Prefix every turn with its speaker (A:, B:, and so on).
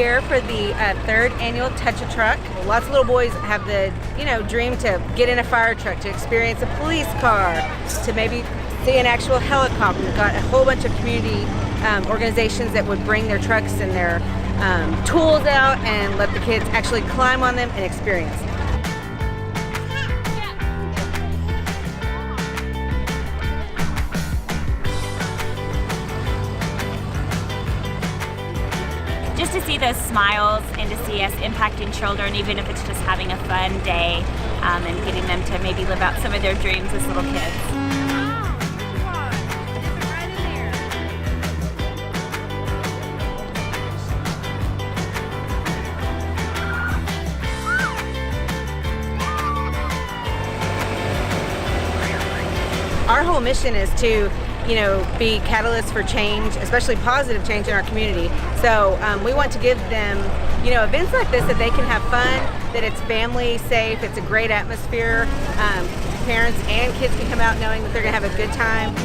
A: here for the third annual Touch a Truck. Lots of little boys have the dream to get in a fire truck, to experience a police car, to maybe see an actual helicopter. We've got a whole bunch of community organizations that would bring their trucks and their tools out and let the kids actually climb on them and experience them.
B: Just to see those smiles and to see us impacting children, even if it's just having a fun day and getting them to maybe live out some of their dreams as little kids.
A: Our whole mission is to be catalysts for change, especially positive change in our community. So we want to give them, events like this that they can have fun, that it's family safe, it's a great atmosphere. Parents and kids can come out knowing that they're gonna have a good time.